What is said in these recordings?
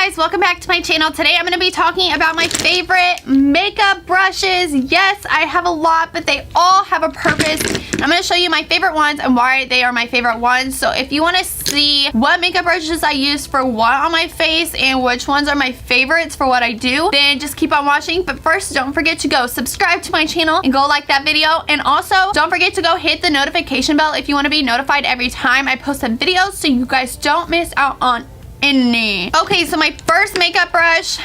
guys, welcome back to my channel. Today I'm going to be talking about my favorite makeup brushes. Yes, I have a lot, but they all have a purpose. I'm going to show you my favorite ones and why they are my favorite ones. So if you want to see what makeup brushes I use for what on my face and which ones are my favorites for what I do, then just keep on watching. But first, don't forget to go subscribe to my channel and go like that video. And also, don't forget to go hit the notification bell if you want to be notified every time I post a video so you guys don't miss out on any. Okay, so my first makeup brush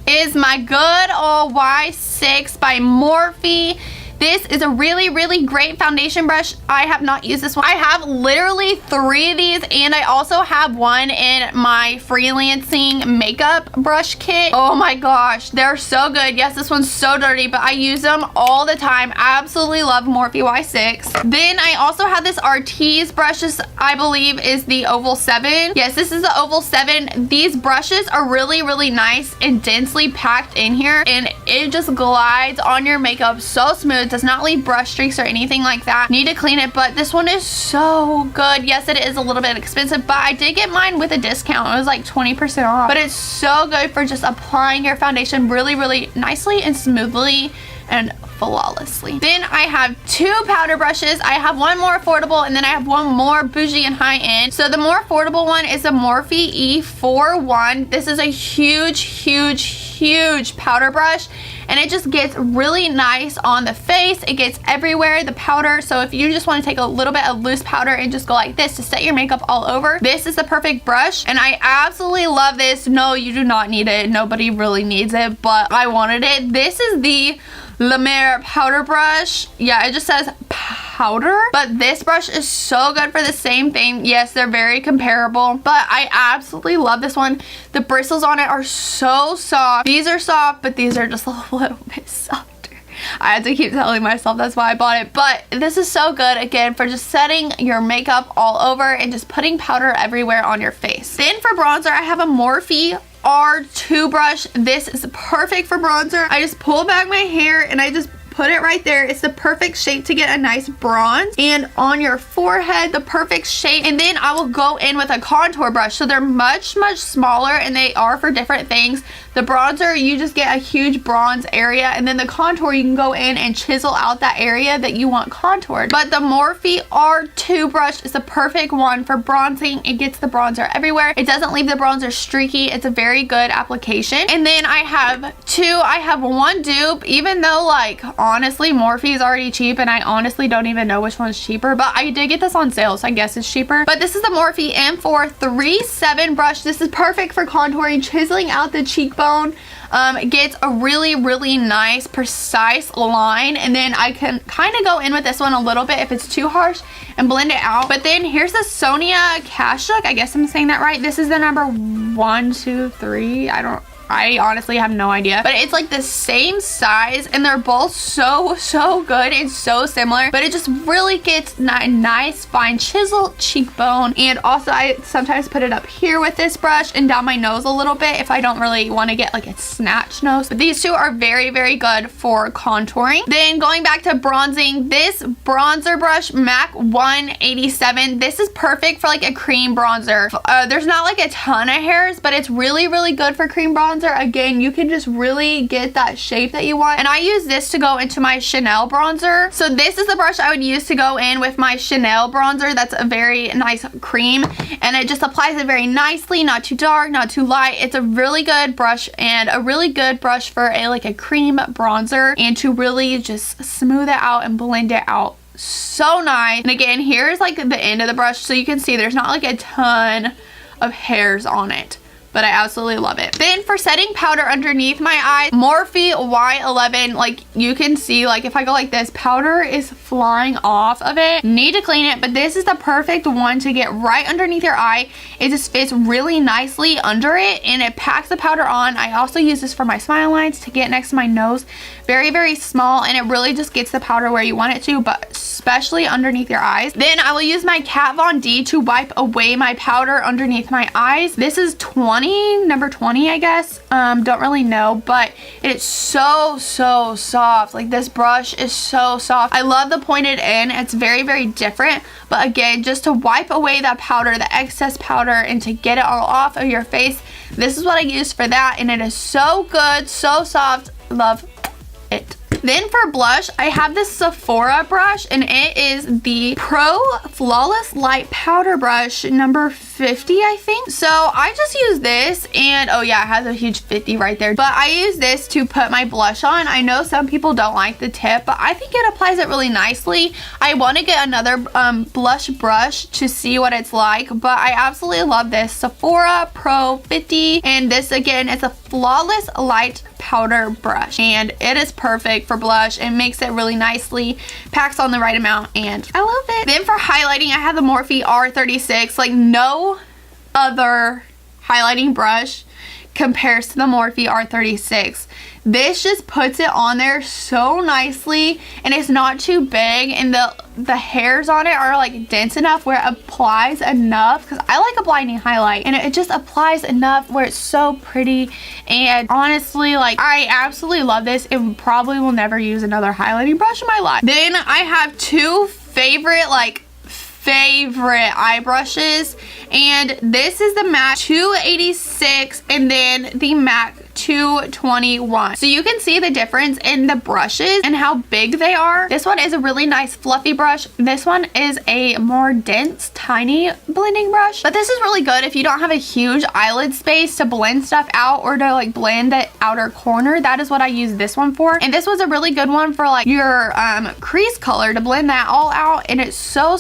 is my good old Y6 by Morphe. This is a really great foundation brush. I have not used this one. I have literally 3 of these, and I also have one in my freelancing makeup brush kit. Oh my gosh, they're so good. Yes, this one's so dirty, but I use them all the time. I absolutely love Morphe Y6. Then I also have this Artis brush. This, I believe, is the Oval 7. Yes, this is the Oval 7. These brushes are really nice and densely packed in here, and it just glides on your makeup so smooth. Does not leave brush streaks or anything like that. Need to clean it, but this one is so good. Yes, it is a little bit expensive, but I did get mine with a discount. It was like 20% off, but it's so good for just applying your foundation really nicely and smoothly and flawlessly. Then I have 2 powder brushes. I have one more affordable and then I have one more bougie and high-end. So the more affordable one is the Morphe E41. This is a huge powder brush, and it just gets really nice on the face. It gets everywhere, the powder. So if you just want to take a little bit of loose powder and just go like this to set your makeup all over, this is the perfect brush, and I absolutely love this. No, you do not need it. Nobody really needs it, but I wanted it. This is the La Mer powder brush. Yeah, it just says powder, but this brush is so good for the same thing. Yes, they're very comparable, but I absolutely love this one. The bristles on it are so soft. These are soft, but these are just a little bit softer. I had to keep telling myself that's why I bought it, but this is so good, again, for just setting your makeup all over and just putting powder everywhere on your face. Then for bronzer, I have a Morphe R2 brush. This is perfect for bronzer. I just pull back my hair and I just put it right there. It's the perfect shape to get a nice bronze, and on your forehead, the perfect shape. And then I will go in with a contour brush. So they're much smaller, and they are for different things. The bronzer, you just get a huge bronze area, and then the contour, you can go in and chisel out that area that you want contoured. But the Morphe R2 brush is the perfect one for bronzing. It gets the bronzer everywhere. It doesn't leave the bronzer streaky. It's a very good application. And then I have one dupe, even though, like, honestly, Morphe is already cheap, and I honestly don't even know which one's cheaper, but I did get this on sale, so I guess it's cheaper. But this is the Morphe M437 brush. This is perfect for contouring, chiseling out the cheekbone. It gets a really nice, precise line, and then I can kind of go in with this one a little bit if it's too harsh and blend it out. But then here's the Sonia Kashuk. I guess I'm saying that right. This is the number 1, 2, 3. I honestly have no idea, but it's like the same size, and they're both so good and so similar, but it just really gets a nice fine chiseled cheekbone. And also I sometimes put it up here with this brush and down my nose a little bit if I don't really want to get like a snatch nose. But these 2 are very good for contouring. Then going back to bronzing, this bronzer brush, MAC 187, this is perfect for like a cream bronzer. There's not like a ton of hairs, but it's really good for cream bronzer. Again, you can just really get that shape that you want, and I use this to go into my Chanel bronzer. So this is the brush I would use to go in with my Chanel bronzer. That's a very nice cream, and it just applies it very nicely, not too dark, not too light. It's a really good brush, and a really good brush for a cream bronzer, and to really just smooth it out and blend it out so nice. And again, here's like the end of the brush, so you can see there's not like a ton of hairs on it, but I absolutely love it. Then for setting powder underneath my eyes, Morphe Y11, like you can see, like if I go like this, powder is flying off of it. Need to clean it, but this is the perfect one to get right underneath your eye. It just fits really nicely under it, and it packs the powder on. I also use this for my smile lines to get next to my nose. Very small, and it really just gets the powder where you want it to, but especially underneath your eyes. Then I will use my Kat Von D to wipe away my powder underneath my eyes. This is number 20, I guess. Don't really know, but it's so soft. Like, this brush is so soft. I love the pointed end. It's very different, but again, just to wipe away that powder, the excess powder, and to get it all off of your face, This is what I use for that, and it is so good, so soft. Love it. Then for blush, I have this Sephora brush, and it is the Pro Flawless Light Powder Brush number 50, I think. So I just use this, and oh yeah, it has a huge 50 right there. But I use this to put my blush on. I know some people don't like the tip, but I think it applies it really nicely. I want to get another blush brush to see what it's like, but I absolutely love this Sephora Pro 50, and this again is a Flawless Light Powder brush, and it is perfect for blush. It makes it really nicely, packs on the right amount, and I love it. Then for highlighting, I have the Morphe R36. Like, no other highlighting brush compares to the Morphe R36. This just puts it on there so nicely, and it's not too big, and the hairs on it are like dense enough where it applies enough, because I like a blinding highlight, and it just applies enough where it's so pretty. And honestly, like, I absolutely love this and probably will never use another highlighting brush in my life. Then I have two favorite eye brushes, and this is the MAC 286 and then the MAC 221. So you can see the difference in the brushes and how big they are. This one is a really nice fluffy brush. This one is a more dense, tiny blending brush. But this is really good if you don't have a huge eyelid space to blend stuff out, or to like blend the outer corner. That is what I use this one for. And this was a really good one for like your crease color, to blend that all out. And it's so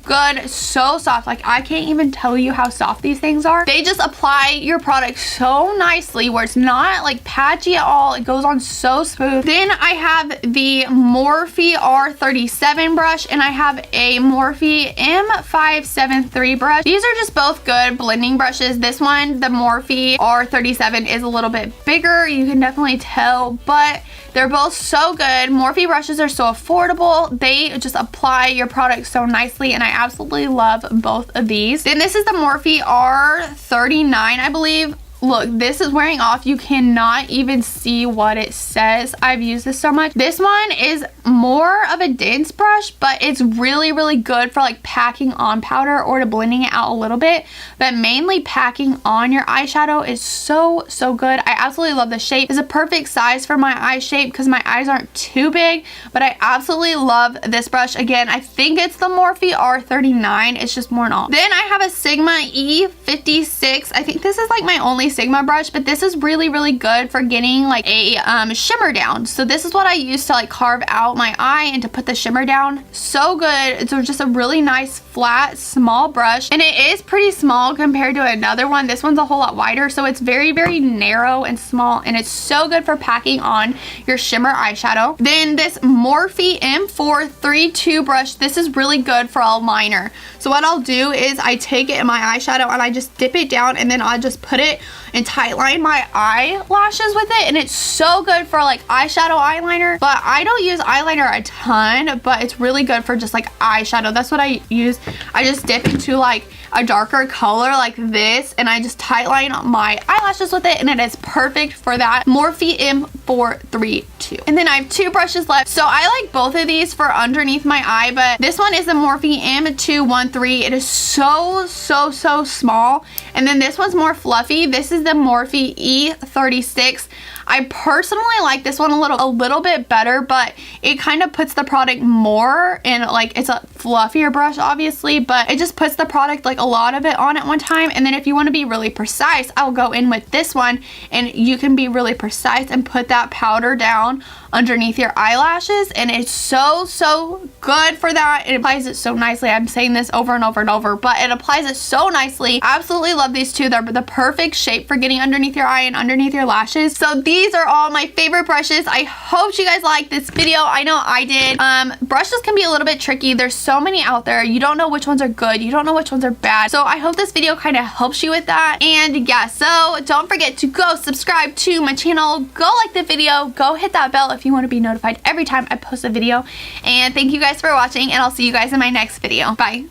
good, so soft. Like, I can't even tell you how soft these things are. They just apply your product so nicely where it's not like patchy at all. It goes on so smooth. Then I have the Morphe R37 brush, and I have a Morphe M573 brush. These are just both good blending brushes. This one, the Morphe R37, is a little bit bigger. You can definitely tell, but they're both so good. Morphe brushes are so affordable. They just apply your product so nicely, and I absolutely love both of these. Then this is the Morphe R39, I believe. Look, this is wearing off. You cannot even see what it says. I've used this so much. This one is more of a dense brush, but it's really good for like packing on powder or to blending it out a little bit. But mainly packing on your eyeshadow is so good. I absolutely love the shape. It's a perfect size for my eye shape because my eyes aren't too big, but I absolutely love this brush. Again, I think it's the Morphe R39. It's just more off. Then I have a Sigma E56. I think this is like my only Sigma brush, but this is really good for getting like a shimmer down. So this is what I use to like carve out my eye and to put the shimmer down. So good. It's just a really nice flat small brush, and it is pretty small compared to another one. This one's a whole lot wider, so it's very narrow and small, and it's so good for packing on your shimmer eyeshadow. Then this Morphe M432 brush, this is really good for a liner. So what I'll do is I take it in my eyeshadow and I just dip it down, and then I'll just put it and tight line my eyelashes with it, and it's so good for like eyeshadow eyeliner. But I don't use eyeliner a ton, but it's really good for just like eyeshadow. That's what I use. I just dip into like a darker color like this, and I just tight line my eyelashes with it, and it is perfect for that. Morphe M432. And then I have two brushes left, so I like both of these for underneath my eye, but this one is the Morphe M213. It is so small, and then this one's more fluffy. This is the Morphe E36. I personally like this one a little bit better, but it kind of puts the product more in, like, it's a fluffier brush obviously, but it just puts the product, like, a lot of it on at one time. And then if you want to be really precise, I'll go in with this one, and you can be really precise and put that powder down underneath your eyelashes, and it's so good for that. It applies it so nicely. I'm saying this over and over, but it applies it so nicely. Absolutely love these two. They're the perfect shape for getting underneath your eye and underneath your lashes. So these are all my favorite brushes. I hope you guys liked this video. I know I did. Brushes can be a little bit tricky. There's so many out there. You don't know which ones are good. You don't know which ones are bad. So I hope this video kind of helps you with that. And yeah, so don't forget to go subscribe to my channel. Go like the video. Go hit that bell if you want to be notified every time I post a video. And thank you guys for watching, and I'll see you guys in my next video. Bye.